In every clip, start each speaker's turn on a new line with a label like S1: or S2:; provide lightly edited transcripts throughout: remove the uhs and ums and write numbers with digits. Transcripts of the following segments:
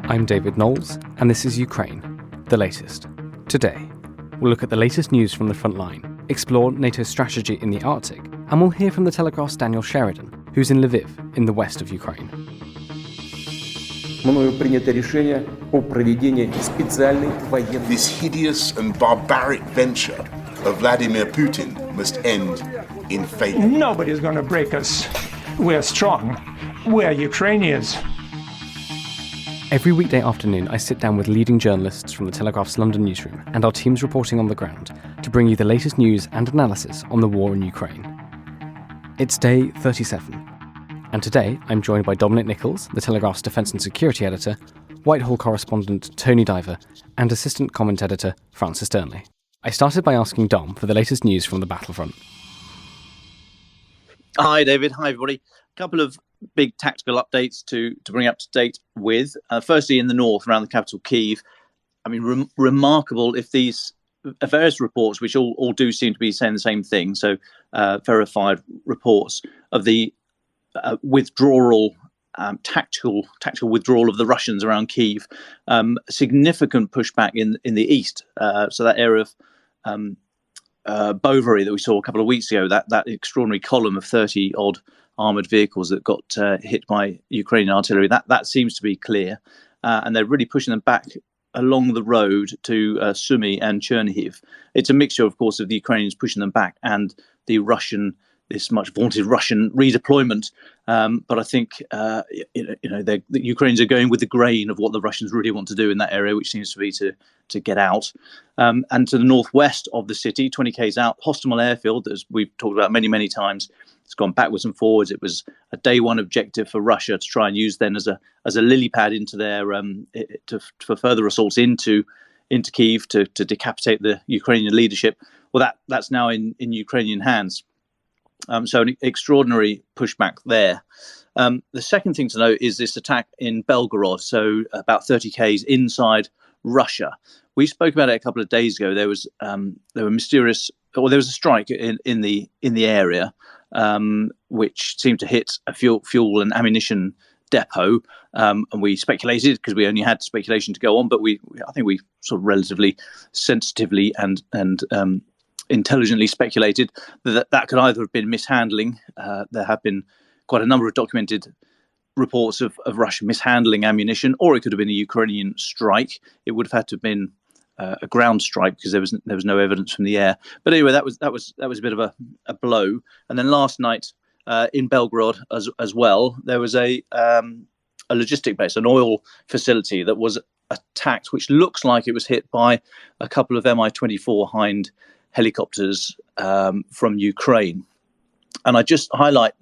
S1: I'm David Knowles, and this is Ukraine, the latest. Today, we'll look at the latest news from the front line, explore NATO's strategy in the Arctic, and we'll hear from the Telegraph's Danielle Sheridan, who's in Lviv, in the west of Ukraine.
S2: This hideous and barbaric venture of Vladimir Putin must end in failure.
S3: Nobody's going to break us. We're strong. We're Ukrainians.
S1: Every weekday afternoon, I sit down with leading journalists from the Telegraph's London newsroom and our teams reporting on the ground to bring you the latest news and analysis on the war in Ukraine. It's day 37, and today I'm joined by Dominic Nicholls, the Telegraph's Defence and Security Editor, Whitehall correspondent Tony Diver, and Assistant Comment Editor Francis Durnley. I started by asking Dom for the latest news from the battlefront.
S4: Hi, David. Hi, everybody. A couple of big tactical updates to bring up to date with. Firstly, in the north, around the capital, Kyiv. I mean, remarkable if these various reports, which all do seem to be saying the same thing, so verified reports of the withdrawal, tactical withdrawal of the Russians around Kyiv, significant pushback in the east. So that area of Bovary that we saw a couple of weeks ago, that extraordinary column of 30-odd armoured vehicles that got hit by Ukrainian artillery, that seems to be clear. And they're really pushing them back along the road to Sumy and Chernihiv. It's a mixture, of course, of the Ukrainians pushing them back and the this much vaunted Russian redeployment. But I think the Ukrainians are going with the grain of what the Russians really want to do in that area, which seems to be to get out. And to the northwest of the city, 20 k's out, Hostomel airfield, as we've talked about many, many times, it's gone backwards and forwards. It was a day one objective for Russia to try and use then as a lily pad into their for further assaults into Kyiv to decapitate the Ukrainian leadership. Well, that's now in Ukrainian hands. So an extraordinary pushback there. The second thing to note is this attack in Belgorod, so about 30 k's inside Russia. We spoke about it a couple of days ago. There was there was a strike in the area, which seemed to hit a fuel and ammunition depot, and we speculated, because we only had speculation to go on, but I think we sort of relatively sensitively and intelligently speculated that could either have been mishandling. There have been quite a number of documented reports of Russia mishandling ammunition, or it could have been a Ukrainian strike. It would have had to have been a ground strike, because there was no evidence from the air. But anyway, that was a bit of a blow. And then last night in Belgorod as well, there was a logistic base, an oil facility that was attacked, which looks like it was hit by a couple of Mi-24 Hind helicopters from Ukraine. And I just highlight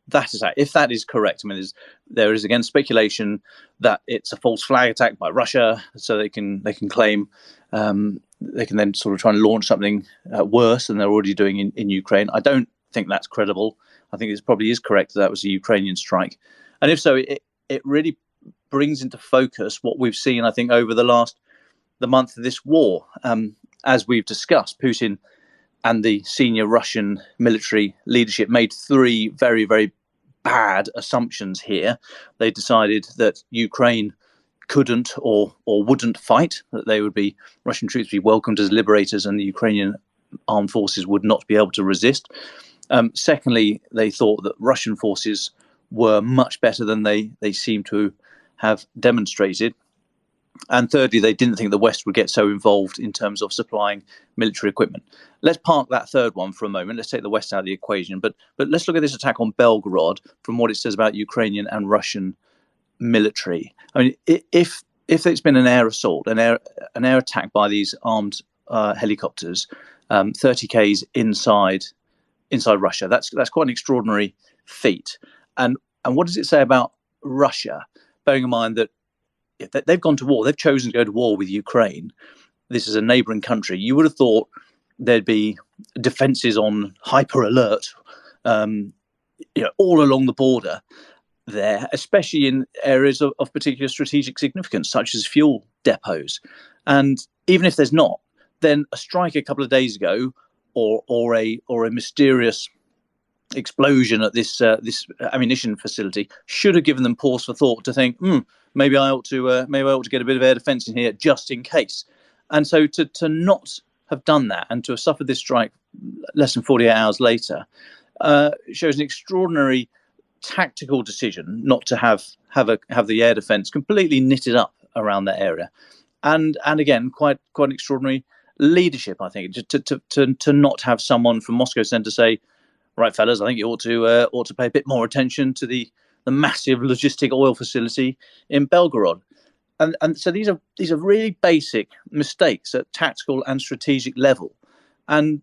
S4: that attack, if that is correct. I mean, there is again speculation that it's a false flag attack by Russia, so they can claim they can then sort of try and launch something worse than they're already doing in Ukraine. I don't think that's credible. I think it probably is correct that was a Ukrainian strike, and if so, it really brings into focus what we've seen, I think, over the month of this war. As we've discussed, Putin and the senior Russian military leadership made three very, very bad assumptions here. They decided that Ukraine couldn't or wouldn't fight, that Russian troops would be welcomed as liberators, and the Ukrainian armed forces would not be able to resist. Secondly, they thought that Russian forces were much better than they seem to have demonstrated. And thirdly, they didn't think the West would get so involved in terms of supplying military equipment. Let's park that third one for a moment. Let's take the West out of the equation. But let's look at this attack on Belgorod from what it says about Ukrainian and Russian military. I mean, if it's been an air assault, an air attack by these armed helicopters, 30 k's inside Russia, that's quite an extraordinary feat. And what does it say about Russia? Bearing in mind that they've gone to war, they've chosen to go to war with Ukraine. This is a neighbouring country. You would have thought there'd be defences on hyper alert, all along the border there, especially in areas of particular strategic significance, such as fuel depots. And even if there's not, then a strike a couple of days ago, or a mysterious explosion at this ammunition facility should have given them pause for thought to think, maybe I ought to get a bit of air defence in here just in case. And so to not have done that and to have suffered this strike less than 48 hours later shows an extraordinary tactical decision not to have the air defence completely knitted up around that area, and again quite an extraordinary leadership, I think, to not have someone from Moscow Centre say, right, fellas, I think you ought to pay a bit more attention to the massive logistic oil facility in Belgorod. And so these are really basic mistakes at tactical and strategic level. And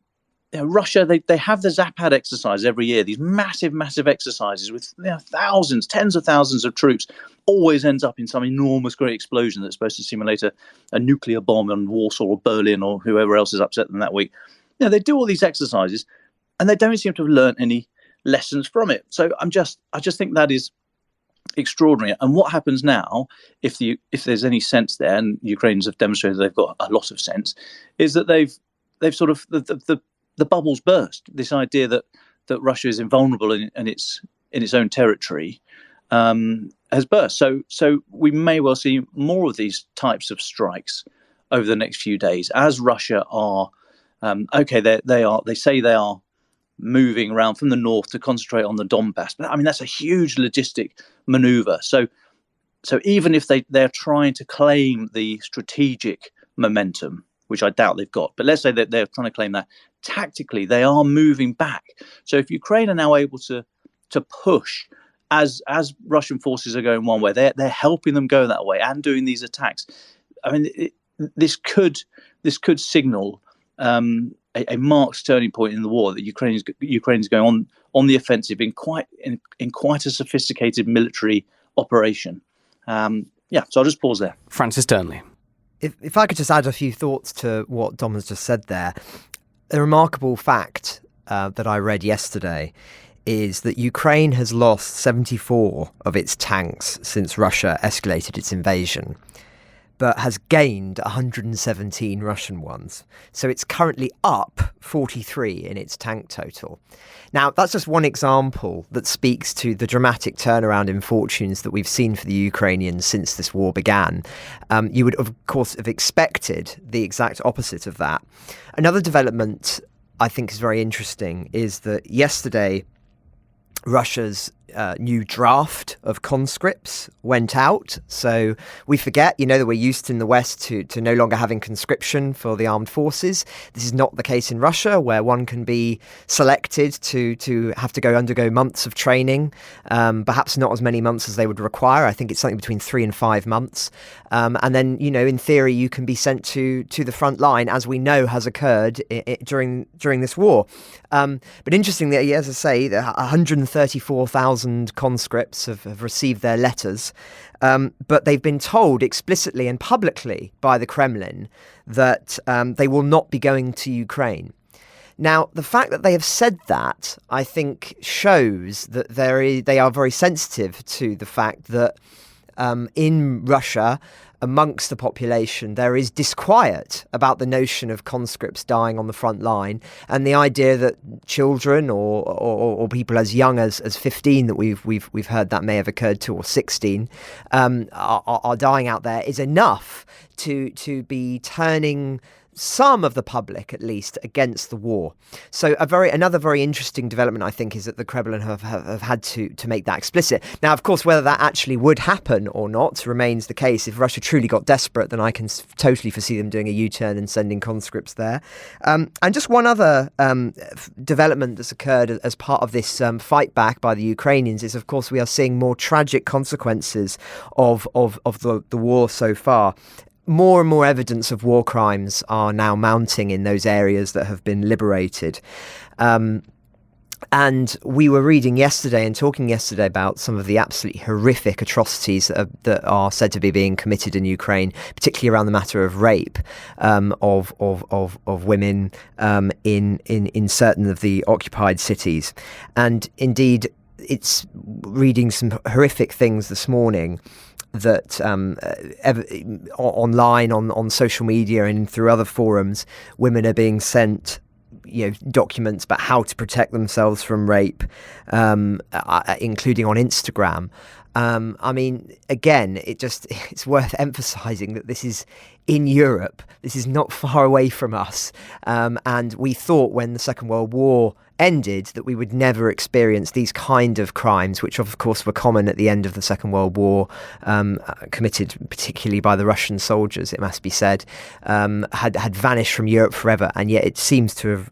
S4: Russia, they have the Zapad exercise every year, these massive exercises with thousands, tens of thousands of troops, always ends up in some enormous great explosion that's supposed to simulate a nuclear bomb on Warsaw or Berlin or whoever else is upset them that week. They do all these exercises and they don't seem to have learned any lessons from it. So I just think that is extraordinary. And what happens now, if there's any sense there, and Ukrainians have demonstrated they've got a lot of sense, is that they've sort of the bubbles burst. This idea that Russia is invulnerable in its own territory has burst. So we may well see more of these types of strikes over the next few days as Russia are they say they are moving around from the north to concentrate on the Donbass. But I mean, that's a huge logistic maneuver. So even if they're trying to claim the strategic momentum, which I doubt they've got, but let's say that they're trying to claim that, tactically they are moving back. So if Ukraine are now able to push as Russian forces are going one way, they're helping them go that way and doing these attacks. I mean, this could signal a marked turning point in the war, that Ukraine's going on the offensive in quite a sophisticated military operation. So I'll just pause there.
S1: Francis Durnley.
S5: If I could just add a few thoughts to what Dom has just said there. A remarkable fact that I read yesterday is that Ukraine has lost 74 of its tanks since Russia escalated its invasion, but has gained 117 Russian ones. So it's currently up 43 in its tank total. Now, that's just one example that speaks to the dramatic turnaround in fortunes that we've seen for the Ukrainians since this war began. You would, of course, have expected the exact opposite of that. Another development I think is very interesting is that yesterday, Russia's new draft of conscripts went out. So we forget, that we're used in the West to no longer having conscription for the armed forces. This is not the case in Russia, where one can be selected to have to undergo months of training, perhaps not as many months as they would require. I think it's something between 3 and 5 months. And then, in theory, you can be sent to the front line, as we know has occurred during this war. But interestingly, as I say, 134,000 conscripts have received their letters, but they've been told explicitly and publicly by the Kremlin that they will not be going to Ukraine. Now, the fact that they have said that, I think, shows that they are very sensitive to the fact that in Russia, amongst the population, there is disquiet about the notion of conscripts dying on the front line, and the idea that children or people as young as 15 that we've heard that may have occurred to, or 16, are dying out there is enough to be turning some of the public, at least, against the war. So another very interesting development, I think, is that the Kremlin have had to make that explicit. Now, of course, whether that actually would happen or not remains the case. If Russia truly got desperate, then I can totally foresee them doing a U-turn and sending conscripts there. And just one other development that's occurred as part of this fight back by the Ukrainians is, of course, we are seeing more tragic consequences of the war so far. More and more evidence of war crimes are now mounting in those areas that have been liberated. And we were reading yesterday and talking yesterday about some of the absolutely horrific atrocities that are said to be being committed in Ukraine, particularly around the matter of rape of women in certain of the occupied cities. And indeed, it's reading some horrific things this morning that online, on social media and through other forums, women are being sent documents about how to protect themselves from rape, including on Instagram. I mean, again, it's worth emphasising that this is in Europe. This is not far away from us. And we thought when the Second World War ended that we would never experience these kind of crimes, which of course were common at the end of the Second World War, committed particularly by the Russian soldiers, it must be said, had vanished from Europe forever. And yet it seems to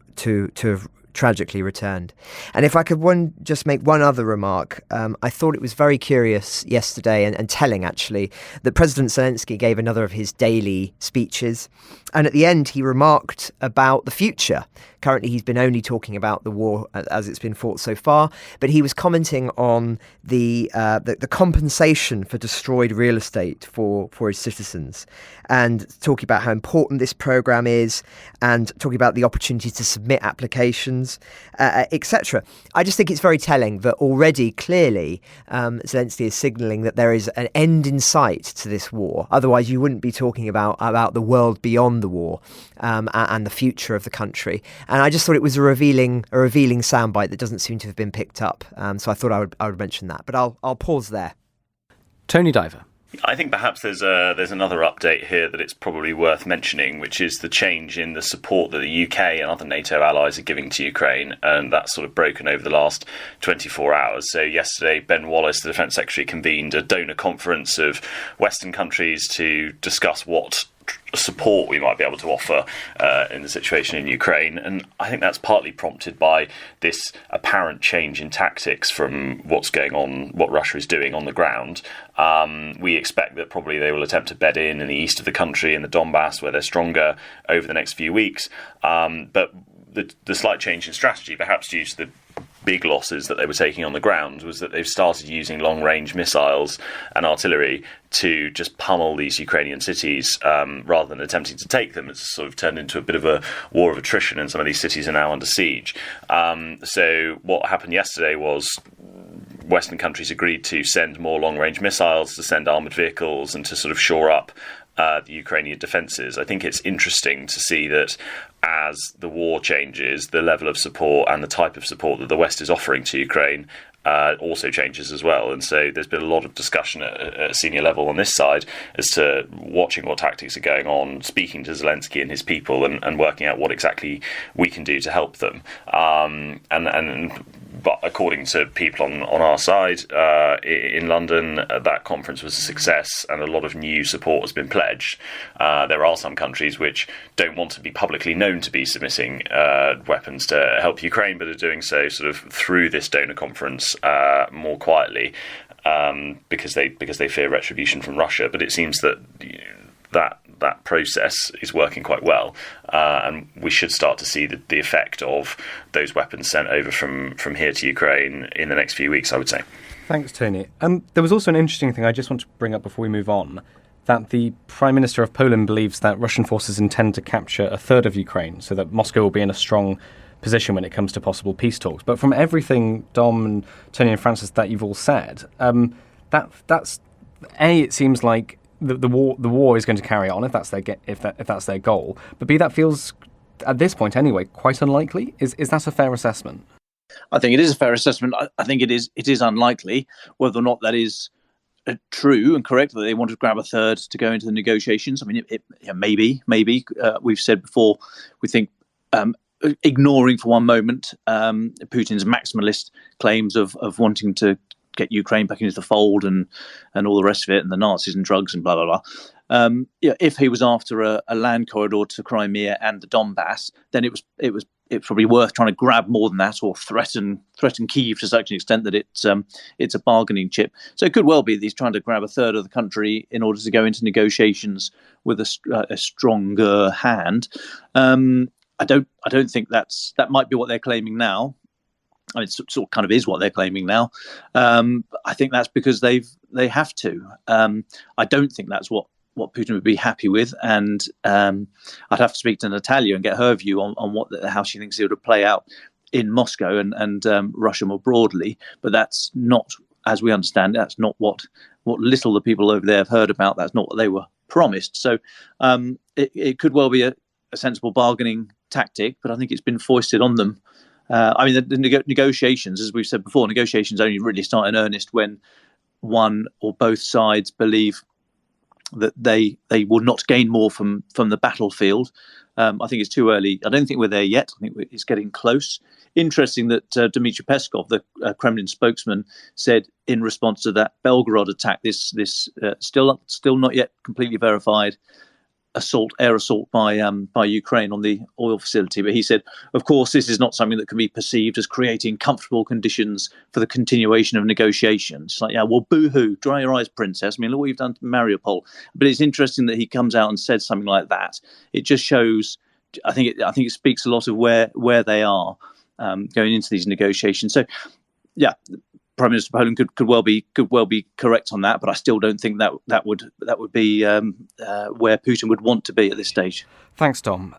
S5: have tragically returned. And if I could just make one other remark, I thought it was very curious yesterday and telling actually that President Zelensky gave another of his daily speeches, and at the end he remarked about the future. Currently he's been only talking about the war as it's been fought so far, but he was commenting on the compensation for destroyed real estate for his citizens, and talking about how important this program is, and talking about the opportunity to submit applications, etc. I just think it's very telling that already clearly Zelensky is signalling that there is an end in sight to this war. Otherwise you wouldn't be talking about the world beyond the war and the future of the country. And I just thought it was a revealing soundbite that doesn't seem to have been picked up. So I thought I would mention that. But I'll pause there.
S1: Tony Diver.
S6: I think perhaps there's another update here that it's probably worth mentioning, which is the change in the support that the UK and other NATO allies are giving to Ukraine, and that's sort of broken over the last 24 hours. So yesterday, Ben Wallace, the Defence Secretary, convened a donor conference of Western countries to discuss what support we might be able to offer in the situation in Ukraine. And I think that's partly prompted by this apparent change in tactics from what's going on, what Russia is doing on the ground. We expect that probably they will attempt to bed in the east of the country, in the Donbass, where they're stronger, over the next few weeks. But the slight change in strategy, perhaps due to the big losses that they were taking on the ground, was that they've started using long-range missiles and artillery to just pummel these Ukrainian cities rather than attempting to take them. It's sort of turned into a bit of a war of attrition, and some of these cities are now under siege. So what happened yesterday was Western countries agreed to send more long-range missiles, to send armoured vehicles, and to sort of shore up the Ukrainian defences. I think it's interesting to see that as the war changes, the level of support and the type of support that the West is offering to Ukraine also changes as well. And so there's been a lot of discussion at a senior level on this side as to watching what tactics are going on, speaking to Zelensky and his people, and working out what exactly we can do to help them. But according to people on our side in London, that conference was a success, and a lot of new support has been pledged. There are some countries which don't want to be publicly known to be submitting weapons to help Ukraine, but are doing so sort of through this donor conference more quietly because they fear retribution from Russia. But it seems that that process is working quite well, and we should start to see the effect of those weapons sent over from here to Ukraine in the next few weeks, I would say.
S1: Thanks, Tony. There was also an interesting thing I just want to bring up before we move on, that the Prime Minister of Poland believes that Russian forces intend to capture a third of Ukraine, so that Moscow will be in a strong position when it comes to possible peace talks. But from everything Dom and Tony and Francis that you've all said, that's it seems like the war is going to carry on if that's their goal. But B, that feels at this point anyway quite unlikely. Is that a fair assessment?
S4: I think it is a fair assessment. I think it is unlikely. Whether or not that is true and correct, that they want to grab a third to go into the negotiations. I mean, maybe. We've said before, we think ignoring for one moment Putin's maximalist claims of wanting to get Ukraine back into the fold and all the rest of it, and the Nazis and drugs and blah blah blah. If he was after a land corridor to Crimea and the Donbass, then it's probably worth trying to grab more than that, or threaten Kyiv to such an extent that it's a bargaining chip. So it could well be that he's trying to grab a third of the country in order to go into negotiations with a stronger hand. I don't think that might be what they're claiming now. I mean, it sort of kind of is what they're claiming now. I think that's because they have to. I don't think that's what Putin would be happy with, and I'd have to speak to Natalia and get her view on how she thinks it would play out in Moscow and Russia more broadly. But that's not, as we understand, that's not what little the people over there have heard about. That's not what they were promised. So it could well be a sensible bargaining tactic, but I think it's been foisted on them. The negotiations, as we've said before, negotiations only really start in earnest when one or both sides believe that they will not gain more from the battlefield. I think it's too early. I don't think we're there yet. I think it's getting close. Interesting that Dmitry Peskov, the Kremlin spokesman, said in response to that Belgorod attack, this still not yet completely verified air assault by Ukraine on the oil facility. But he said, of course, this is not something that can be perceived as creating comfortable conditions for the continuation of negotiations. Like, yeah, well, boo-hoo, dry your eyes, princess. I mean, look what you've done to Mariupol. But it's interesting that he comes out and said something like that. It just shows, I think it speaks a lot of where they are going into these negotiations. So, yeah, Prime Minister Poland could well be correct on that, but I still don't think that would be where Putin would want to be at this stage.
S1: Thanks, Tom.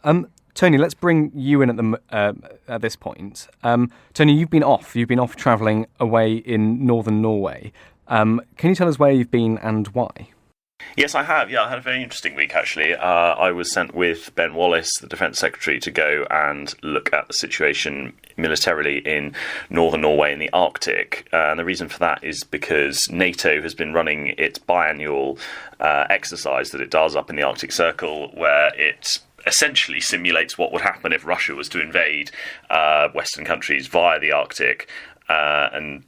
S1: Tony, let's bring you in at this point. Tony, you've been off travelling away in northern Norway. Can you tell us where you've been and why?
S6: Yes, I have. Yeah, I had a very interesting week, actually. I was sent with Ben Wallace, the Defence Secretary, to go and look at the situation militarily in northern Norway in the Arctic. And the reason for that is because NATO has been running its biannual exercise that it does up in the Arctic Circle, where it essentially simulates what would happen if Russia was to invade Western countries via the Arctic, and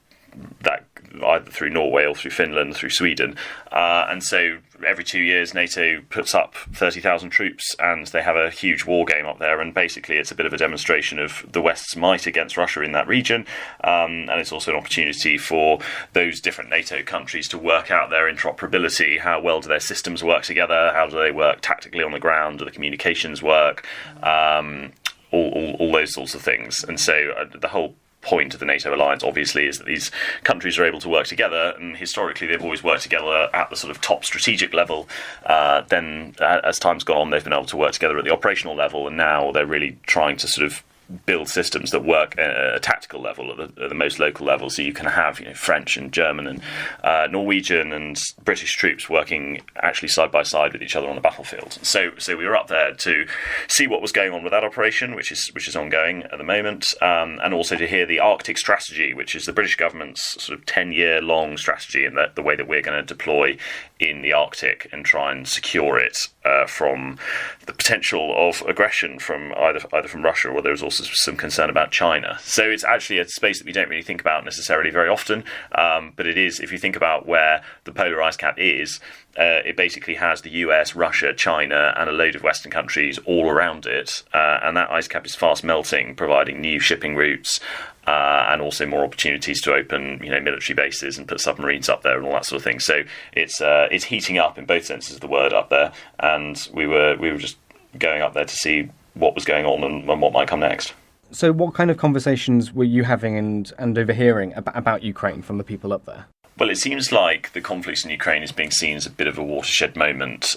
S6: that either through Norway or through Finland, through Sweden. And so every 2 years, NATO puts up 30,000 troops and they have a huge war game up there. And basically, it's a bit of a demonstration of the West's might against Russia in that region. And it's also an opportunity for those different NATO countries to work out their interoperability. How well do their systems work together? How do they work tactically on the ground? Do the communications work? All those sorts of things. And so the whole point of the NATO alliance, obviously, is that these countries are able to work together, and historically they've always worked together at the sort of top strategic level. Then, as time's gone on, they've been able to work together at the operational level, and now they're really trying to sort of build systems that work at a tactical level, at the most local level. So you can have, French and German and Norwegian and British troops working actually side by side with each other on the battlefield. So we were up there to see what was going on with that operation, which is ongoing at the moment, and also to hear the Arctic strategy, which is the British government's sort of 10-year-long strategy, and the way that we're going to deploy in the Arctic and try and secure it from the potential of aggression from either from Russia, or there's also some concern about China. So it's actually a space that we don't really think about necessarily very often, but it is, if you think about where the polar ice cap is, it basically has the US, Russia, China, and a load of Western countries all around it, and that ice cap is fast melting, providing new shipping routes, and also more opportunities to open, military bases and put submarines up there and all that sort of thing. So it's heating up in both senses of the word up there, and we were just going up there to see what was going on and what might come next.
S1: So what kind of conversations were you having and overhearing about Ukraine from the people up there?
S6: Well, it seems like the conflict in Ukraine is being seen as a bit of a watershed moment,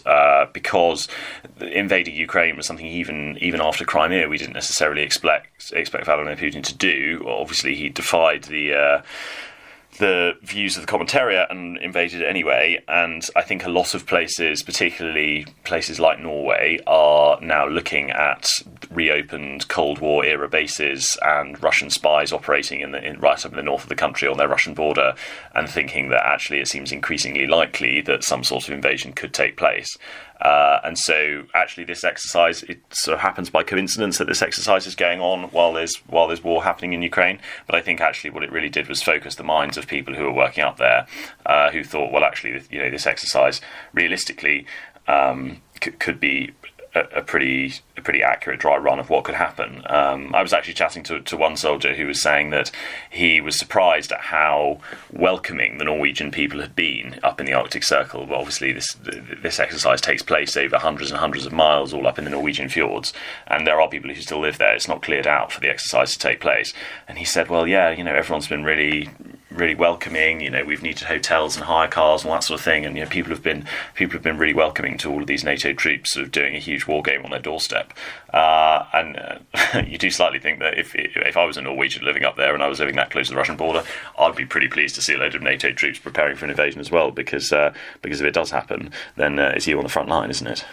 S6: because invading Ukraine was something even after Crimea we didn't necessarily expect Vladimir Putin to do. Obviously, he defied the views of the commentariat and invaded it anyway. And I think a lot of places, particularly places like Norway, are now looking at reopened Cold War era bases and Russian spies operating right up in the north of the country on their Russian border, and thinking that actually it seems increasingly likely that some sort of invasion could take place. And so actually this exercise, it sort of happens by coincidence that this exercise is going on while there's war happening in Ukraine. But I think actually what it really did was focus the minds of people who are working up there, who thought, well, actually, this exercise realistically could be a pretty accurate dry run of what could happen. I was actually chatting to one soldier who was saying that he was surprised at how welcoming the Norwegian people had been up in the Arctic Circle. But obviously this exercise takes place over hundreds and hundreds of miles all up in the Norwegian fjords, and there are people who still live there. It's not cleared out for the exercise to take place. And he said, well, yeah, everyone's been really welcoming. We've needed hotels and hire cars and all that sort of thing, and people have been really welcoming to all of these NATO troops sort of doing a huge war game on their doorstep. And you do slightly think that if I was a Norwegian living up there and I was living that close to the Russian border, I'd be pretty pleased to see a load of NATO troops preparing for an invasion as well, because if it does happen, then it's you on the front line, isn't it?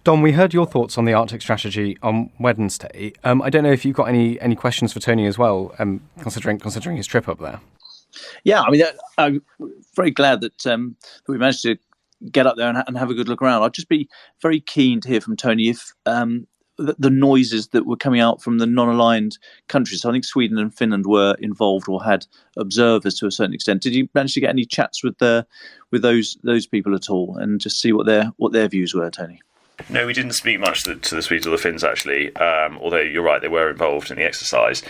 S1: Dom, we heard your thoughts on the Arctic strategy on Wednesday. I don't know if you've got any questions for Tony as well, considering his trip up there.
S4: Yeah, I mean, I'm very glad that we managed to get up there and have a good look around. I'd just be very keen to hear from Tony if the noises that were coming out from the non-aligned countries. So I think Sweden and Finland were involved or had observers to a certain extent. Did you manage to get any chats with those people at all, and just see what their views were, Tony?
S6: No, we didn't speak much to the Swedes or the Finns, actually, although you're right, they were involved in the exercise.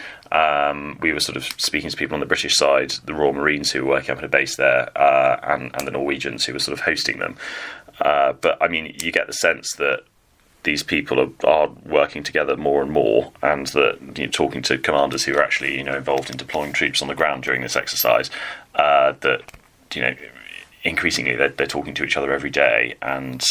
S6: We were sort of speaking to people on the British side, the Royal Marines who were working up at a base there, and the Norwegians who were sort of hosting them. But, I mean, you get the sense that these people are working together more and more, and that, talking to commanders who are actually, involved in deploying troops on the ground during this exercise, that, increasingly they're talking to each other every day and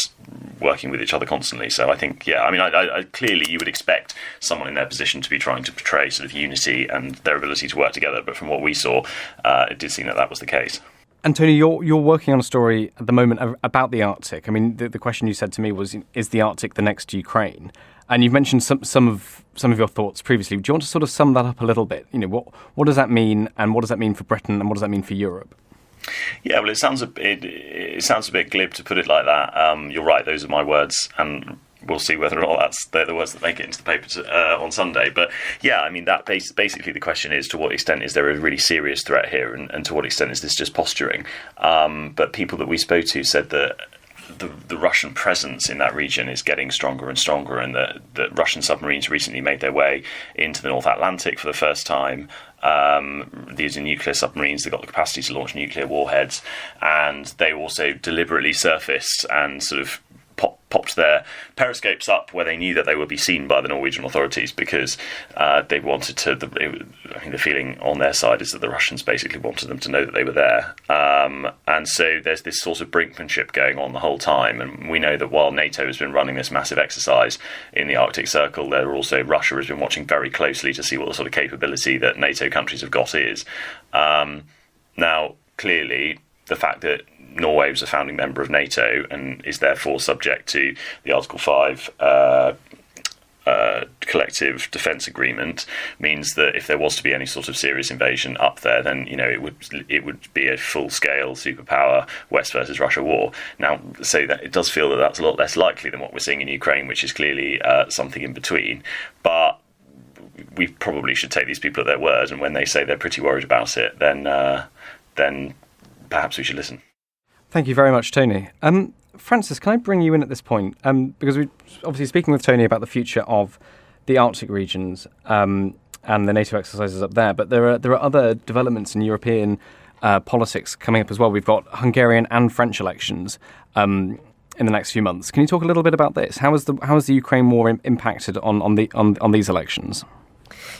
S6: working with each other constantly. So I think, I clearly you would expect someone in their position to be trying to portray sort of unity and their ability to work together. But from what we saw, it did seem that was the case.
S1: And Tony, you're working on a story at the moment about the Arctic. I mean, the question you said to me was, is the Arctic the next Ukraine? And you've mentioned some of your thoughts previously. Do you want to sort of sum that up a little bit? What does that mean, and what does that mean for Britain, and what does that mean for Europe?
S6: Yeah, well, it sounds a bit glib to put it like that. You're right; those are my words, and we'll see whether or not they're the words that make it into the paper on Sunday. But yeah, I mean, that basically the question is, to what extent is there a really serious threat here, and to what extent is this just posturing? But people that we spoke to said that the Russian presence in that region is getting stronger and stronger, and that Russian submarines recently made their way into the North Atlantic for the first time. These are nuclear submarines. They've got the capacity to launch nuclear warheads, and they also deliberately surfaced and sort of popped their periscopes up where they knew that they would be seen by the Norwegian authorities, because they wanted to. The feeling on their side is that the Russians basically wanted them to know that they were there, and so there's this sort of brinkmanship going on the whole time. And we know that while NATO has been running this massive exercise in the Arctic Circle, Russia has been watching very closely to see what the sort of capability that NATO countries have got is. Now, clearly, the fact that Norway was a founding member of NATO and is therefore subject to the Article 5 collective defence agreement means that if there was to be any sort of serious invasion up there, then it would be a full-scale superpower West versus Russia war. Now, so that it does feel that that's a lot less likely than what we're seeing in Ukraine, which is clearly something in between. But we probably should take these people at their word, and when they say they're pretty worried about it, then perhaps we should listen.
S1: Thank you very much, Tony. Francis, can I bring you in at this point? Because we're obviously speaking with Tony about the future of the Arctic regions and the NATO exercises up there, but there are other developments in European politics coming up as well. We've got Hungarian and French elections in the next few months. Can you talk a little bit about this? How has the Ukraine war impacted on these elections?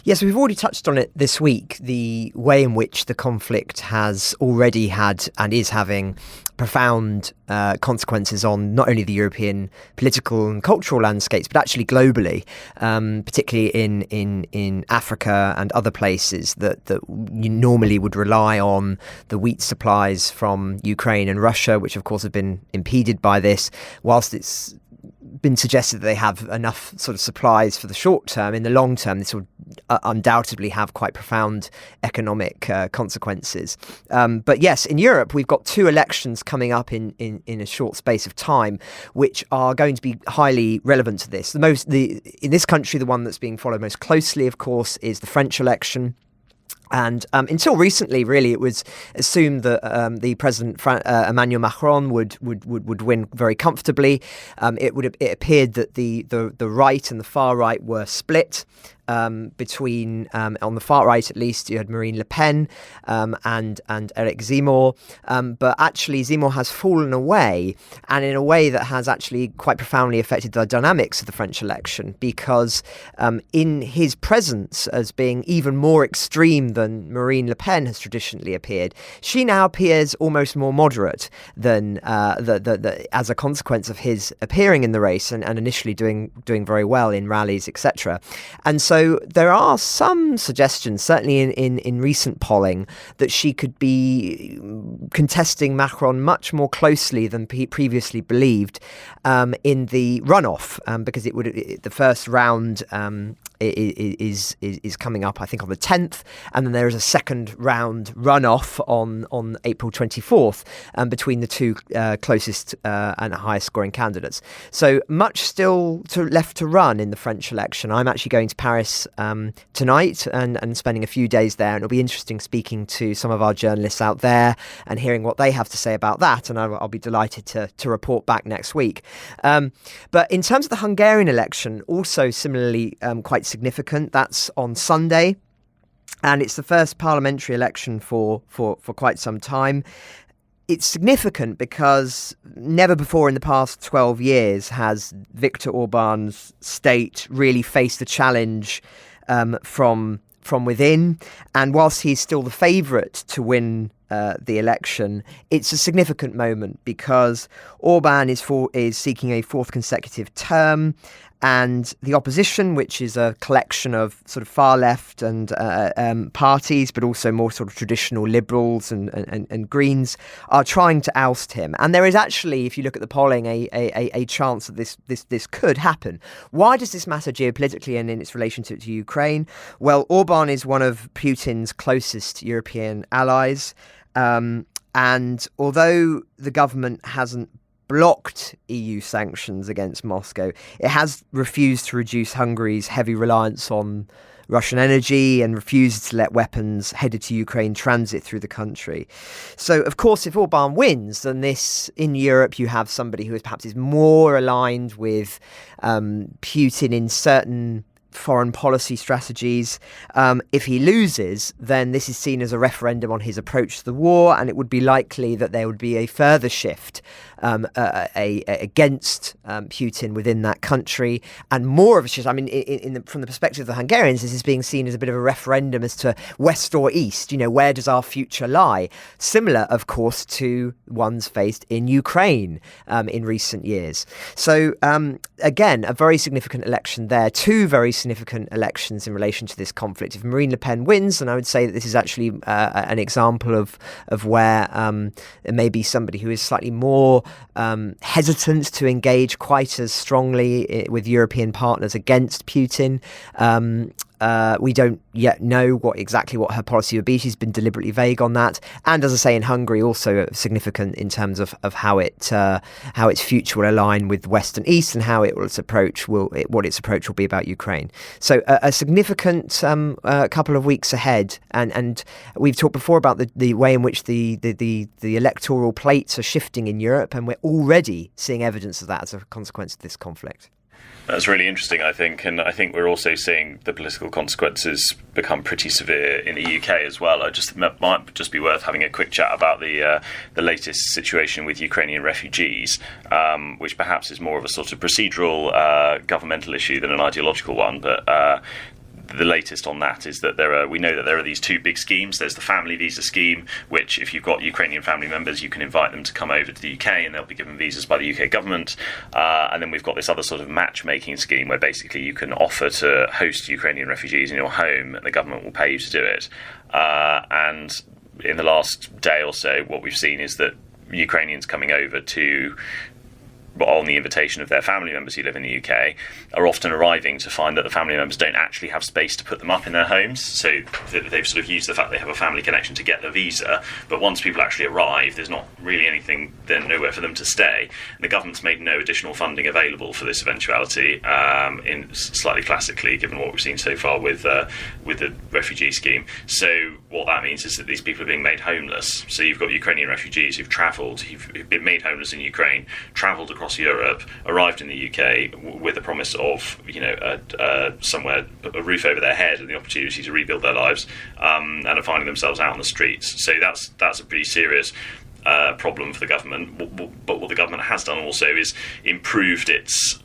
S5: Yes, we've already touched on it this week, the way in which the conflict has already had and is having profound consequences on not only the European political and cultural landscapes, but actually globally, particularly in Africa and other places that you normally would rely on the wheat supplies from Ukraine and Russia, which of course have been impeded by this, whilst it's been suggested that they have enough sort of supplies for the short term. In the long term, this will undoubtedly have quite profound economic consequences. But yes, in Europe, we've got two elections coming up in a short space of time, which are going to be highly relevant to this. In this country, the one that's being followed most closely, of course, is the French election. And until recently, really, it was assumed that the President Emmanuel Macron would win very comfortably. It appeared that the right and the far right were split. Between on the far right, at least, you had Marine Le Pen and Eric Zemmour, but actually Zemmour has fallen away, and in a way that has actually quite profoundly affected the dynamics of the French election, because in his presence as being even more extreme than Marine Le Pen has traditionally appeared, she now appears almost more moderate than as a consequence of his appearing in the race and initially doing very well in rallies, etc. And so So there are some suggestions, certainly in recent polling, that she could be contesting Macron much more closely than previously believed in the runoff, because the first round is coming up, I think, on the 10th, and then there is a second round runoff on April 24th between the two closest and highest scoring candidates. So much still left to run in the French election. I'm actually going to Paris tonight and spending a few days there, and it'll be interesting speaking to some of our journalists out there and hearing what they have to say about that, and I'll be delighted to report back next week. But in terms of the Hungarian election, also similarly quite significant. That's on Sunday, and it's the first parliamentary election for quite some time. It's significant because never before in the past 12 years has Viktor Orban's state really faced a challenge from within. And whilst he's still the favourite to win the election, it's a significant moment because Orban is seeking a fourth consecutive term. And the opposition, which is a collection of sort of far left and parties, but also more sort of traditional liberals and Greens, are trying to oust him. And there is actually, if you look at the polling, a chance that this could happen. Why does this matter geopolitically and in its relationship to Ukraine? Well, Orban is one of Putin's closest European allies. And although the government hasn't blocked EU sanctions against Moscow, it has refused to reduce Hungary's heavy reliance on Russian energy and refused to let weapons headed to Ukraine transit through the country. So, of course, if Orban wins, then this, in Europe, you have somebody who is more aligned with Putin in certain foreign policy strategies. If he loses, then this is seen as a referendum on his approach to the war, and it would be likely that there would be a further shift against Putin within that country, and more of a shift. I mean, from the perspective of the Hungarians, this is being seen as a bit of a referendum as to west or east. You know, where does our future lie? Similar, of course, to ones faced in Ukraine in recent years. So, again, a very significant election there. Two very significant elections in relation to this conflict. If Marine Le Pen wins, then I would say that this is actually an example of where there may be somebody who is slightly more hesitant to engage quite as strongly with European partners against Putin. We don't yet know exactly what her policy would be. She's been deliberately vague on that. And as I say, in Hungary, also significant in terms of how its future will align with West and East, and how what its approach will be about Ukraine. So a significant couple of weeks ahead. And we've talked before about the way in which the electoral plates are shifting in Europe, and we're already seeing evidence of that as a consequence of this conflict.
S6: That's really interesting, I think, and I think we're also seeing the political consequences become pretty severe in the UK as well. It might just be worth having a quick chat about the latest situation with Ukrainian refugees, which perhaps is more of a sort of procedural governmental issue than an ideological one, but the latest on that is that we know that there are these two big schemes. There's the family visa scheme, which if you've got Ukrainian family members, you can invite them to come over to the UK and they'll be given visas by the UK government. And then we've got this other sort of matchmaking scheme where basically you can offer to host Ukrainian refugees in your home and the government will pay you to do it. And in the last day or so, what we've seen is that Ukrainians coming over on the invitation of their family members who live in the UK, are often arriving to find that the family members don't actually have space to put them up in their homes. So they've sort of used the fact they have a family connection to get the visa, but once people actually arrive, there's not really nowhere for them to stay. And the government's made no additional funding available for this eventuality, in slightly classically, given what we've seen so far with the refugee scheme. So what that means is that these people are being made homeless. So you've got Ukrainian refugees who've been made homeless in Ukraine, travelled across Europe, arrived in the UK with the promise of, somewhere, a roof over their head and the opportunity to rebuild their lives, and are finding themselves out on the streets. So that's a pretty serious problem for the government. But what the government has done also is improved its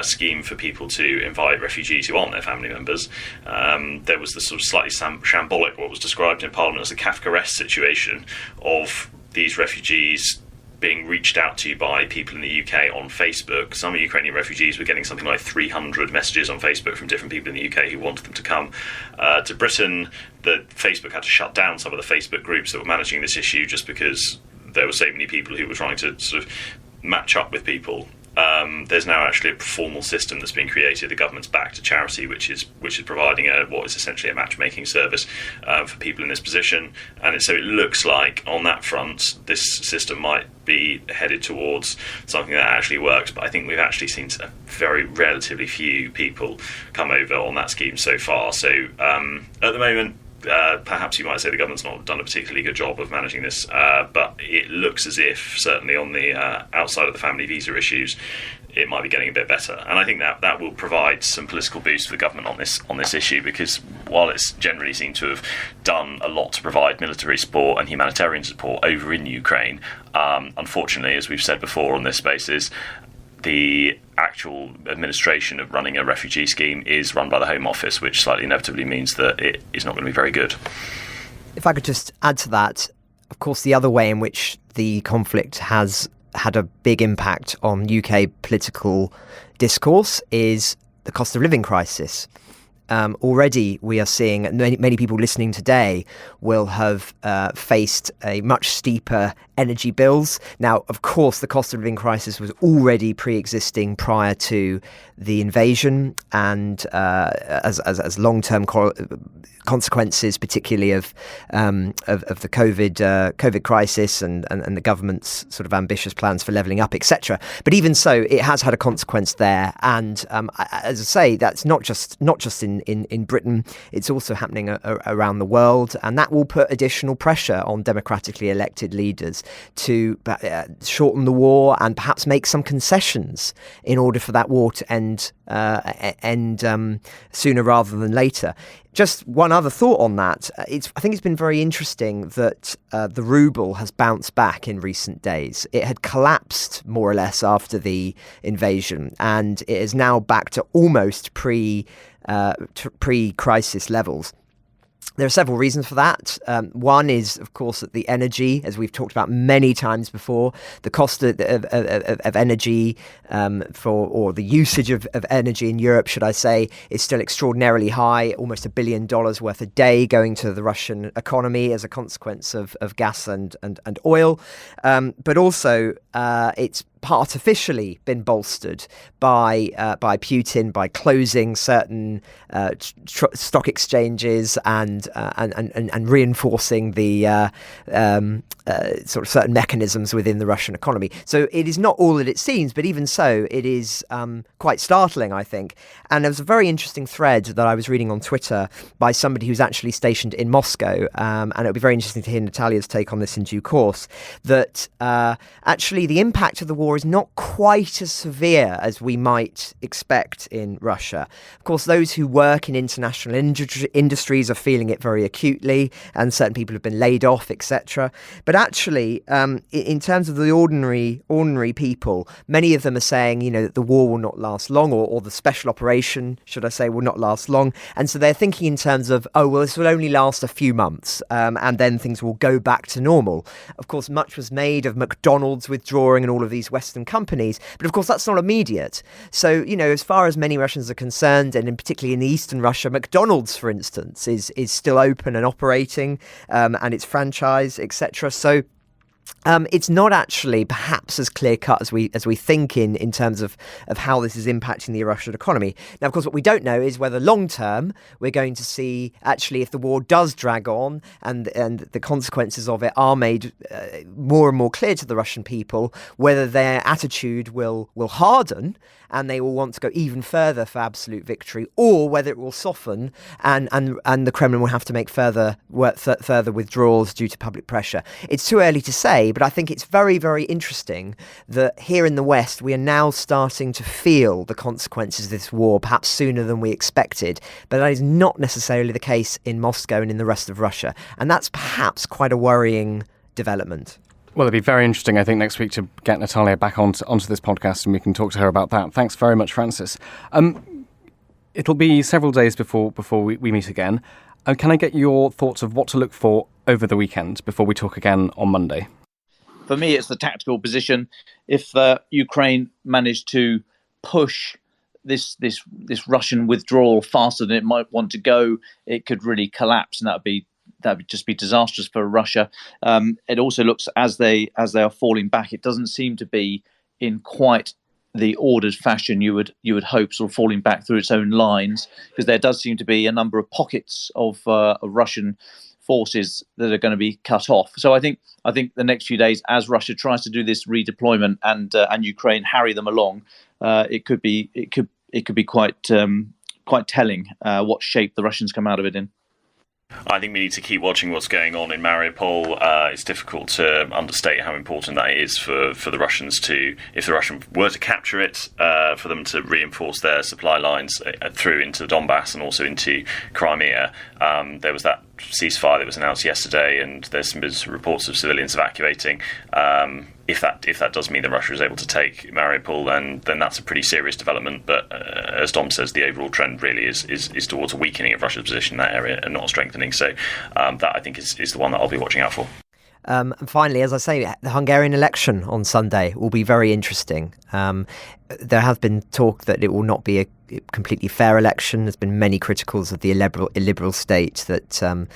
S6: scheme for people to invite refugees who aren't their family members. There was the sort of slightly shambolic, what was described in Parliament as a Kafkaesque situation of these refugees being reached out to by people in the UK on Facebook. Some Ukrainian refugees were getting something like 300 messages on Facebook from different people in the UK who wanted them to come to Britain. That Facebook had to shut down some of the Facebook groups that were managing this issue just because there were so many people who were trying to sort of match up with people. There's now actually a formal system that's been created. The government's backed a charity which is providing what is essentially a matchmaking service for people in this position. And so it looks like on that front, this system might be headed towards something that actually works. But I think we've actually seen a very relatively few people come over on that scheme so far. So at the moment, perhaps you might say the government's not done a particularly good job of managing this, but it looks as if, certainly on the outside of the family visa issues, it might be getting a bit better. And I think that will provide some political boost for the government on this issue, because while it's generally seemed to have done a lot to provide military support and humanitarian support over in Ukraine, unfortunately, as we've said before on this basis, the actual administration of running a refugee scheme is run by the Home Office, which slightly inevitably means that it is not going to be very good.
S5: If I could just add to that, of course, the other way in which the conflict has had a big impact on UK political discourse is the cost of living crisis. Already we are seeing, many people listening today will have faced a much steeper energy bills. Now, of course, the cost of living crisis was already pre-existing prior to the invasion, and as long-term consequences, particularly of the COVID crisis and the government's sort of ambitious plans for levelling up, etc. But even so, it has had a consequence there, and as I say, that's not just in Britain. It's also happening around the world, and that will put additional pressure on democratically elected leaders to shorten the war and perhaps make some concessions in order for that war to end sooner rather than later. Just one other thought on that. I think it's been very interesting that the ruble has bounced back in recent days. It had collapsed more or less after the invasion, and it is now back to almost pre-crisis levels. There are several reasons for that. One is, of course, that the energy, as we've talked about many times before, the cost of energy or the usage of energy in Europe, should I say, is still extraordinarily high, almost $1 billion worth a day going to the Russian economy as a consequence of gas and oil. But also, it's artificially been bolstered by Putin by closing certain stock exchanges and reinforcing the sort of certain mechanisms within the Russian economy. So it is not all that it seems, but even so, it is quite startling, I think. And there was a very interesting thread that I was reading on Twitter by somebody who's actually stationed in Moscow, and it'll be very interesting to hear Natalia's take on this in due course, that actually the impact of the war is not quite as severe as we might expect in Russia. Of course, those who work in international industries are feeling it very acutely, and certain people have been laid off, etc. But actually, in terms of the ordinary people, many of them are saying, that the war will not last long, or the special operation, should I say, will not last long. And so they're thinking in terms of, this will only last a few months, and then things will go back to normal. Of course, much was made of McDonald's withdrawing and all of these Western companies, but of course that's not immediate. So, as far as many Russians are concerned, and in particularly in Eastern Russia, McDonald's, for instance, is still open and operating, and it's franchised, etc. So it's not actually perhaps as clear cut as we think in terms of how this is impacting the Russian economy. Now, of course, what we don't know is whether long term we're going to see, actually, if the war does drag on and the consequences of it are made more and more clear to the Russian people, whether their attitude will harden and they will want to go even further for absolute victory, or whether it will soften and the Kremlin will have to make further withdrawals due to public pressure. It's too early to say, but I think it's very, very interesting that here in the West, we are now starting to feel the consequences of this war, perhaps sooner than we expected. But that is not necessarily the case in Moscow and in the rest of Russia. And that's perhaps quite a worrying development.
S1: Well, it'd be very interesting, I think, next week to get Natalia back onto this podcast and we can talk to her about that. Thanks very much, Francis. It'll be several days before we meet again. Can I get your thoughts of what to look for over the weekend before we talk again on Monday?
S4: For me, it's the tactical position. If Ukraine managed to push this Russian withdrawal faster than it might want to go, it could really collapse, and that would just be disastrous for Russia. It also looks as they are falling back, it doesn't seem to be in quite the ordered fashion you would hope, sort of falling back through its own lines, because there does seem to be a number of pockets of Russian forces that are going to be cut off. So I think the next few days, as Russia tries to do this redeployment and Ukraine harry them along, it could be quite telling what shape the Russians come out of it in.
S6: I think we need to keep watching what's going on in Mariupol. It's difficult to understate how important that is for the Russians to, if the Russians were to capture it, for them to reinforce their supply lines through into the Donbass and also into Crimea. There was that ceasefire that was announced yesterday, and there's some reports of civilians evacuating. If that does mean that Russia is able to take Mariupol, then that's a pretty serious development. But as Dom says, the overall trend really is towards a weakening of Russia's position in that area and not a strengthening. So that, I think, is the one that I'll be watching out for.
S5: And finally, as I say, the Hungarian election on Sunday will be very interesting. There have been talk that it will not be a completely fair election. There's been many criticals of the illiberal state that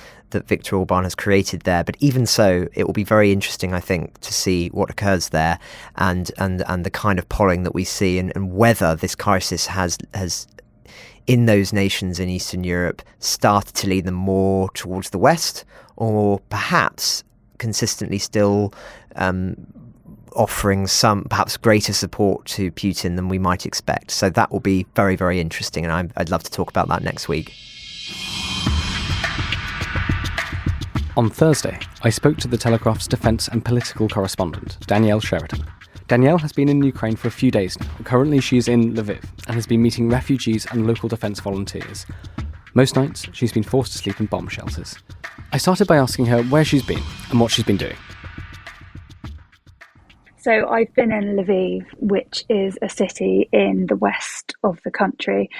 S5: Viktor Orban has created there. But even so, it will be very interesting, I think, to see what occurs there and the kind of polling that we see and whether this crisis has in those nations in Eastern Europe started to lead them more towards the West, or perhaps consistently still offering some perhaps greater support to Putin than we might expect. So that will be very, very interesting, and I'd love to talk about that next week.
S1: On Thursday, I spoke to the Telegraph's defence and political correspondent, Danielle Sheridan. Danielle has been in Ukraine for a few days now. Currently she is in Lviv and has been meeting refugees and local defence volunteers. Most nights, she's been forced to sleep in bomb shelters. I started by asking her where she's been and what she's been doing.
S7: So I've been in Lviv, which is a city in the west of the country.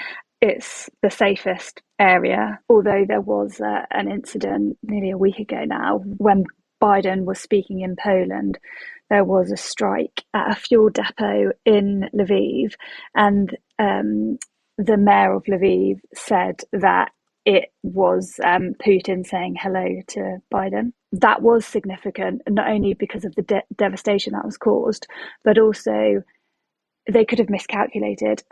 S7: It's the safest area, although there was an incident nearly a week ago now when Biden was speaking in Poland. There was a strike at a fuel depot in Lviv, and the mayor of Lviv said that it was Putin saying hello to Biden. That was significant, not only because of the devastation that was caused, but also they could have miscalculated.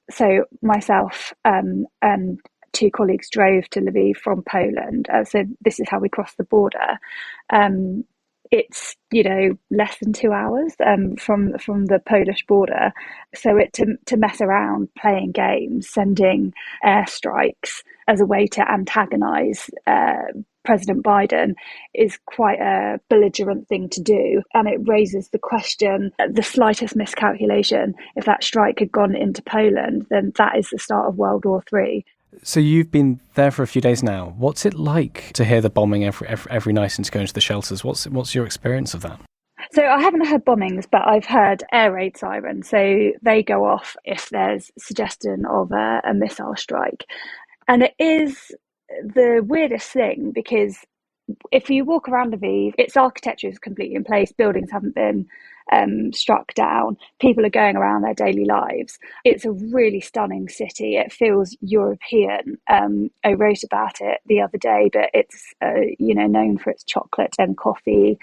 S7: So myself and two colleagues drove to Lviv from Poland. So this is how we crossed the border. It's, less than 2 hours from the Polish border. So to mess around playing games, sending airstrikes as a way to antagonise President Biden is quite a belligerent thing to do. And it raises the question, the slightest miscalculation, if that strike had gone into Poland, then that is the start of World War III.
S1: So you've been there for a few days now. What's it like to hear the bombing every night and to go into the shelters? What's your experience of that?
S7: So I haven't heard bombings, but I've heard air raid sirens. So they go off if there's suggestion of a missile strike. And it is the weirdest thing, because if you walk around Lviv, its architecture is completely in place. Buildings haven't been struck down. People are going around their daily lives. It's a really stunning city. It feels European. I wrote about it the other day, but it's known for its chocolate and coffee.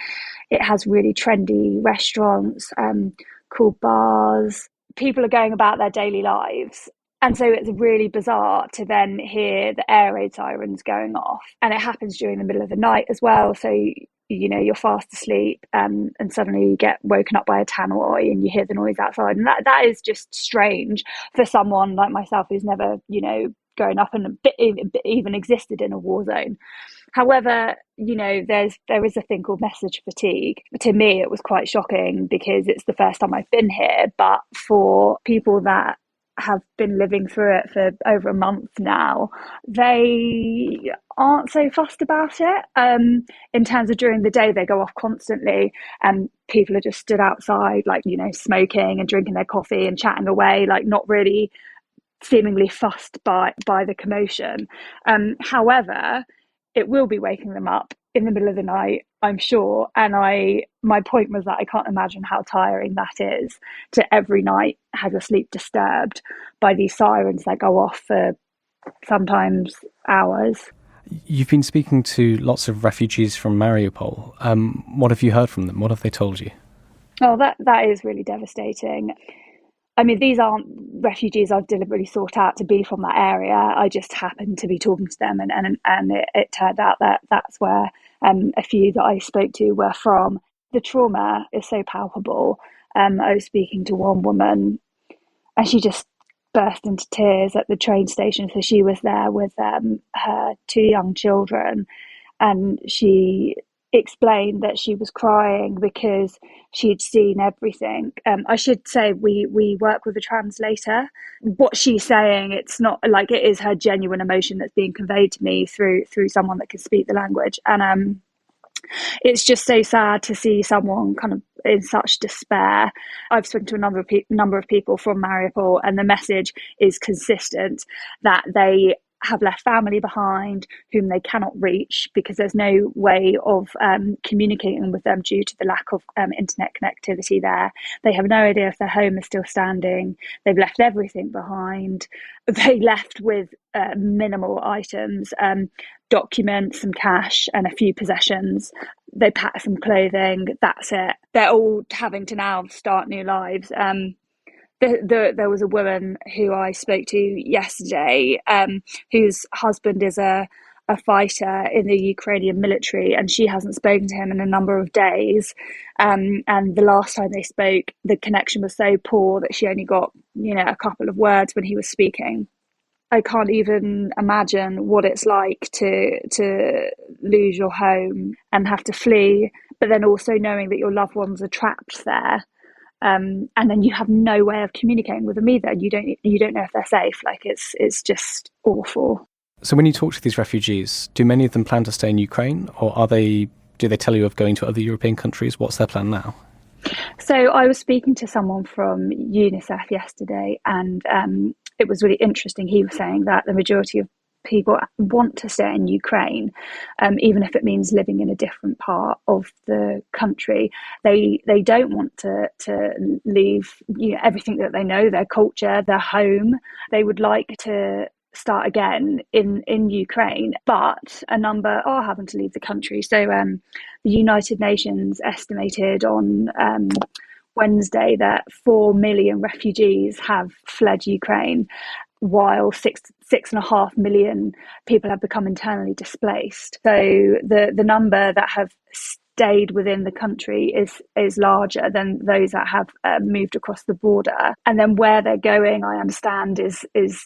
S7: It has really trendy restaurants, cool bars. People are going about their daily lives. And so it's really bizarre to then hear the air raid sirens going off. And it happens during the middle of the night as well. So, you're fast asleep and suddenly you get woken up by a tannoy and you hear the noise outside. And that is just strange for someone like myself who's never, grown up and even existed in a war zone. However, there is a thing called message fatigue. To me, it was quite shocking because it's the first time I've been here. But for people that have been living through it for over a month now, they aren't so fussed about it. In terms of during the day, they go off constantly and people are just stood outside, smoking and drinking their coffee and chatting away, not really seemingly fussed by the commotion. However, it will be waking them up in the middle of the night I'm sure. And my point was that I can't imagine how tiring that is to every night have your sleep disturbed by these sirens that go off for sometimes hours.
S1: You've been speaking to lots of refugees from Mariupol. What have you heard from them? What have they told you?
S7: Oh, that is really devastating. I mean, these aren't refugees I've deliberately sought out to be from that area. I just happened to be talking to them, and it turned out that that's where a few that I spoke to were from. The trauma is so palpable. I was speaking to one woman, and she just burst into tears at the train station. So she was there with her two young children, and she explained that she was crying because she'd seen everything. I should say we work with a translator. What she's saying, it's not like it is her genuine emotion that's being conveyed to me through someone that can speak the language. And it's just so sad to see someone kind of in such despair. I've spoken to a number of people from Mariupol, and the message is consistent that they have left family behind whom they cannot reach because there's no way of communicating with them due to the lack of internet connectivity there. They have no idea if their home is still standing. They've left everything behind. They left with minimal items, documents, some cash and a few possessions. They packed some clothing. That's it. They're all having to now start new lives. There was a woman who I spoke to yesterday, whose husband is a fighter in the Ukrainian military, and she hasn't spoken to him in a number of days. And the last time they spoke, the connection was so poor that she only got, a couple of words when he was speaking. I can't even imagine what it's like to lose your home and have to flee, but then also knowing that your loved ones are trapped there. And then you have no way of communicating with them either. You don't know if they're safe. Like it's just awful.
S1: So when you talk to these refugees, do many of them plan to stay in Ukraine, or do they tell you of going to other European countries? What's their plan now?
S7: So I was speaking to someone from UNICEF yesterday, and it was really interesting. He was saying that the majority of people want to stay in Ukraine, even if it means living in a different part of the country. They don't want to leave everything that they know, their culture, their home. They would like to start again in Ukraine, but a number are having to leave the country. So the United Nations estimated on Wednesday that 4 million refugees have fled Ukraine, while 6.5 million people have become internally displaced. So the number that have stayed within the country is larger than those that have moved across the border. And then where they're going, I understand, is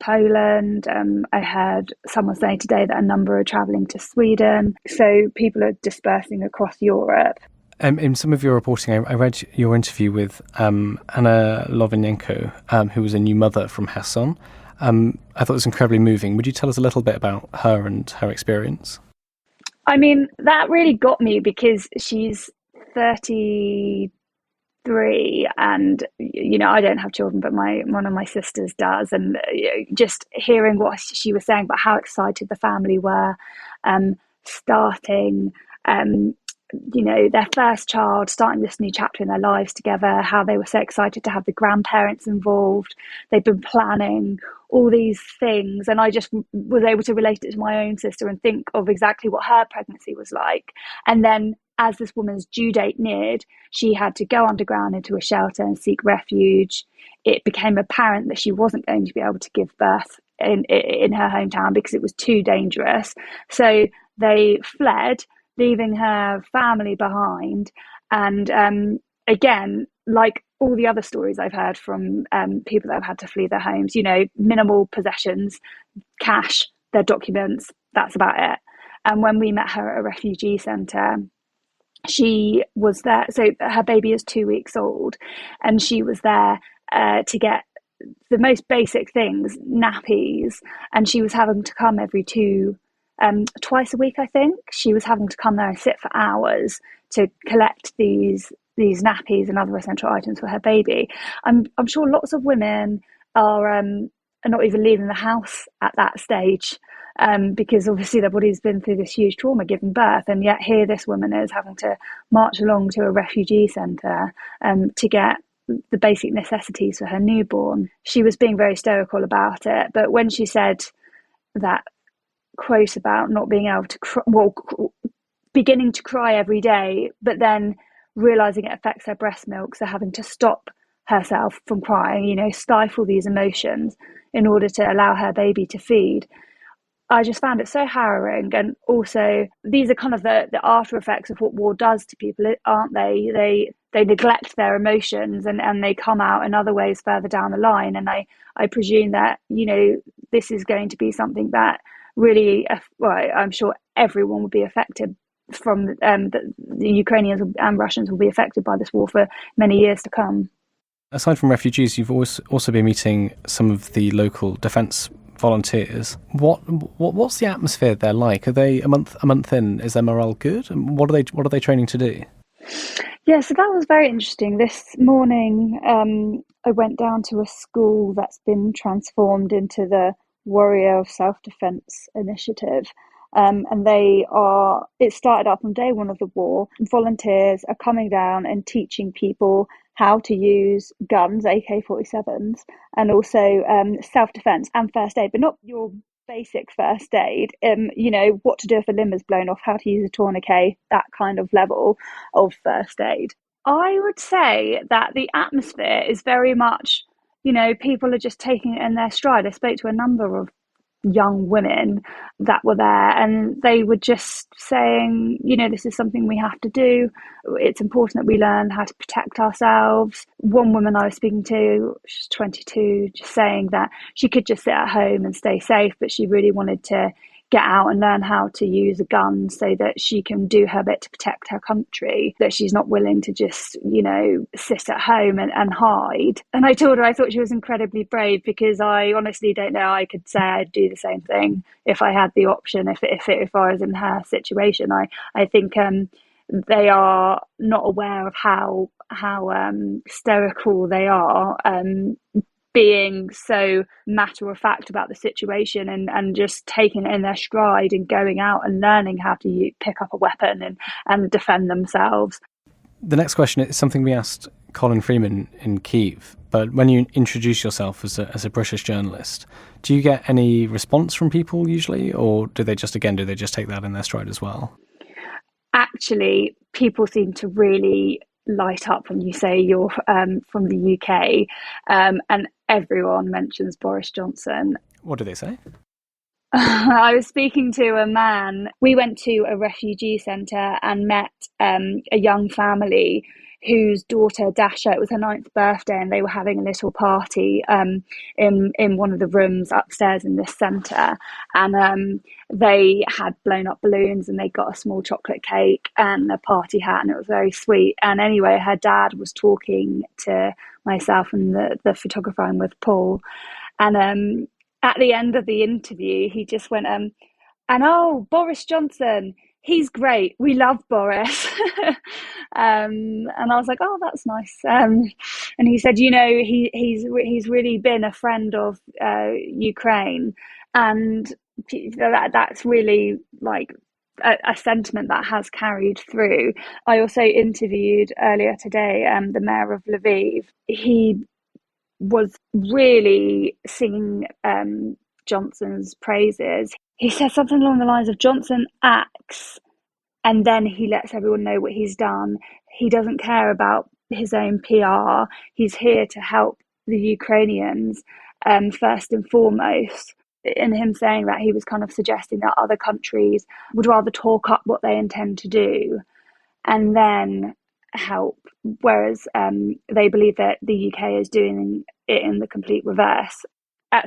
S7: Poland. I heard someone say today that a number are travelling to Sweden. So people are dispersing across Europe.
S1: In some of your reporting, I read your interview with Anna Lovinenko, who was a new mother from Kherson. I thought it was incredibly moving. Would you tell us a little bit about her and her experience?
S7: I mean, that really got me because she's 33 and, I don't have children, but one of my sisters does. And just hearing what she was saying about how excited the family were starting their first child, starting this new chapter in their lives together, how they were so excited to have the grandparents involved. They've been planning all these things, and I just was able to relate it to my own sister and think of exactly what her pregnancy was like. And then as this woman's due date neared, she had to go underground into a shelter and seek refuge. It became apparent that she wasn't going to be able to give birth in her hometown because it was too dangerous. So they fled, leaving her family behind. And again, like all the other stories I've heard from people that have had to flee their homes, minimal possessions, cash, their documents, that's about it. And when we met her at a refugee centre, she was there. So her baby is 2 weeks old, and she was there to get the most basic things, nappies, and she was having to come twice a week, I think. She was having to come there and sit for hours to collect these nappies and other essential items for her baby. I'm sure lots of women are not even leaving the house at that stage. because obviously their body's been through this huge trauma giving birth, and yet here this woman is having to march along to a refugee centre to get the basic necessities for her newborn. She was being very stoical about it, but when she said that quote about not being able to cry, beginning to cry every day, but then realising it affects her breast milk, so having to stop herself from crying, stifle these emotions in order to allow her baby to feed. I just found it so harrowing. And also, these are kind of the after effects of what war does to people, aren't they? They neglect their emotions and they come out in other ways further down the line. And I presume that, this is going to be something that really, I'm sure everyone will be affected from, the Ukrainians and Russians will be affected by this war for many years to come.
S1: Aside from refugees, you've also been meeting some of the local defence volunteers. What's the atmosphere there like? Are they a month in? Is their morale good? And what are they training to do?
S7: Yeah, so that was very interesting. This morning, I went down to a school that's been transformed into the Warrior of Self-Defence initiative. And it started up on day one of the war. Volunteers are coming down and teaching people how to use guns, AK-47s, and also self-defence and first aid, but not your basic first aid. What to do if a limb is blown off, how to use a tourniquet, that kind of level of first aid. I would say that the atmosphere is very much, people are just taking it in their stride. I spoke to a number of young women that were there, and they were just saying, this is something we have to do. It's important that we learn how to protect ourselves. One woman I was speaking to, she's 22, just saying that she could just sit at home and stay safe, but she really wanted to get out and learn how to use a gun so that she can do her bit to protect her country, that she's not willing to just, sit at home and hide. And I told her I thought she was incredibly brave, because I honestly don't know I could say I'd do the same thing if I had the option, if I was in her situation. I think they are not aware of how hysterical they are, being so matter of fact about the situation and just taking it in their stride and going out and learning how to pick up a weapon and defend themselves.
S1: The next question is something we asked Colin Freeman in Kyiv, but when you introduce yourself as a British journalist, do you get any response from people usually, or do they just take that in their stride as well?
S7: Actually, people seem to really light up when you say you're from the UK, and everyone mentions Boris Johnson.
S1: What do they say?
S7: I was speaking to a man. We went to a refugee centre and met a young family whose daughter Dasha, it was her 9th birthday, and they were having a little party in one of the rooms upstairs in this centre, and they had blown up balloons and they got a small chocolate cake and a party hat, and it was very sweet. And anyway, her dad was talking to myself and the photographer I'm with, Paul, and at the end of the interview he just went Boris Johnson, he's great, we love Boris. And I was like, oh, that's nice. And he said, he's really been a friend of Ukraine, and that's really like a sentiment that has carried through. I also interviewed earlier today the mayor of Lviv. He was really singing Johnson's praises. He said something along the lines of, Johnson acts and then he lets everyone know what he's done. He doesn't care about his own PR. He's here to help the Ukrainians first and foremost. In him saying that, he was kind of suggesting that other countries would rather talk up what they intend to do and then help, whereas they believe that the UK is doing it in the complete reverse.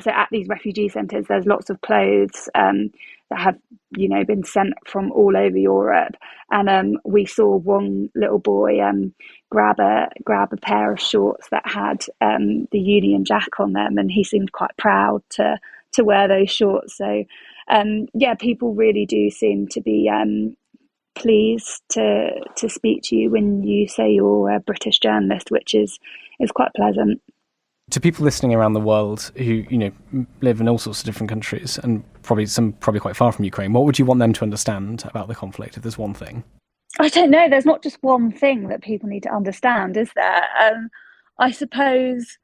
S7: So at these refugee centres, there's lots of clothes that have, been sent from all over Europe, and we saw one little boy grab a pair of shorts that had the Union Jack on them, and he seemed quite proud to wear those shorts. So people really do seem to be pleased to speak to you when you say you're a British journalist, which is quite pleasant.
S1: To people listening around the world who live in all sorts of different countries and probably quite far from Ukraine. What would you want them to understand about the conflict, if there's one thing?
S7: I don't know. There's not just one thing that people need to understand, is there? I suppose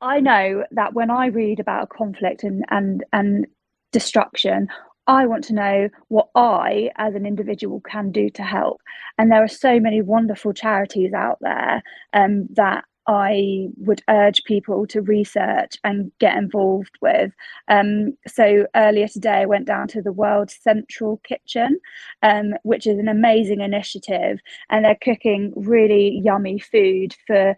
S7: I know that when I read about a conflict and destruction, I want to know what I, as an individual, can do to help. And there are so many wonderful charities out there that I would urge people to research and get involved with. So earlier today, I went down to the World Central Kitchen, which is an amazing initiative, and they're cooking really yummy food for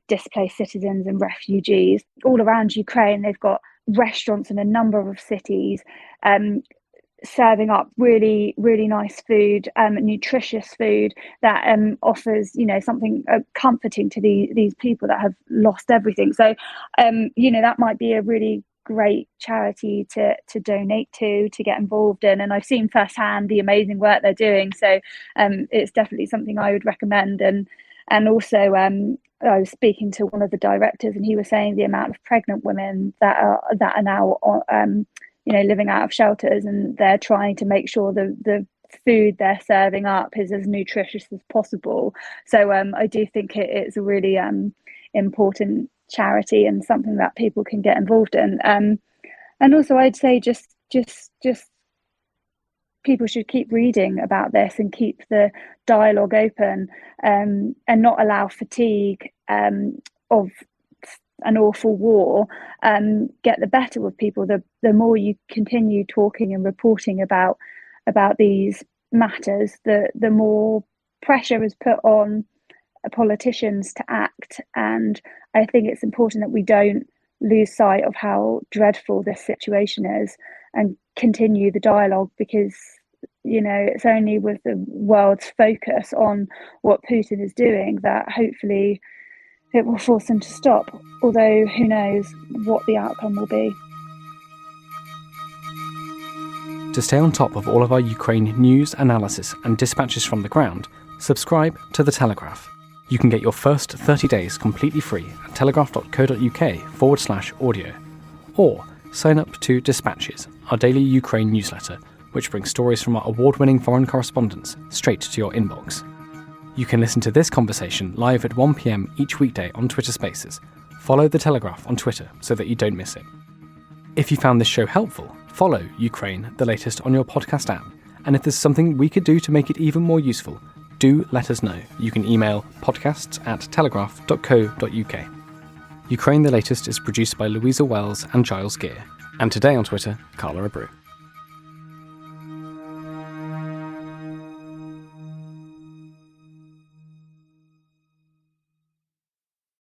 S7: displaced citizens and refugees all around Ukraine. They've got restaurants in a number of cities, serving up really, really nice food, nutritious food that offers, something comforting to these people that have lost everything. So, that might be a really great charity to donate to get involved in. And I've seen firsthand the amazing work they're doing. So it's definitely something I would recommend. And also, I was speaking to one of the directors, and he was saying the amount of pregnant women that are now living out of shelters, and they're trying to make sure the food they're serving up is as nutritious as possible. So I do think it's a really important charity and something that people can get involved in. And also, I'd say just people should keep reading about this and keep the dialogue open, and not allow fatigue of an awful war get the better of people. The more you continue talking and reporting about these matters, the more pressure is put on politicians to act. And I think it's important that we don't lose sight of how dreadful this situation is and continue the dialogue, because it's only with the world's focus on what Putin is doing that hopefully it will force them to stop, although who knows what the outcome will be.
S1: To stay on top of all of our Ukraine news, analysis and dispatches from the ground, subscribe to The Telegraph. You can get your first 30 days completely free at telegraph.co.uk/audio, or sign up to Dispatches, our daily Ukraine newsletter, which brings stories from our award-winning foreign correspondents straight to your inbox. You can listen to this conversation live at 1 p.m. each weekday on Twitter Spaces. Follow The Telegraph on Twitter so that you don't miss it. If you found this show helpful, follow Ukraine, the latest, on your podcast app. And if there's something we could do to make it even more useful, do let us know. You can email podcasts@telegraph.co.uk. Ukraine, the latest is produced by Louisa Wells and Giles Gear. And today on Twitter, Carla Abreu.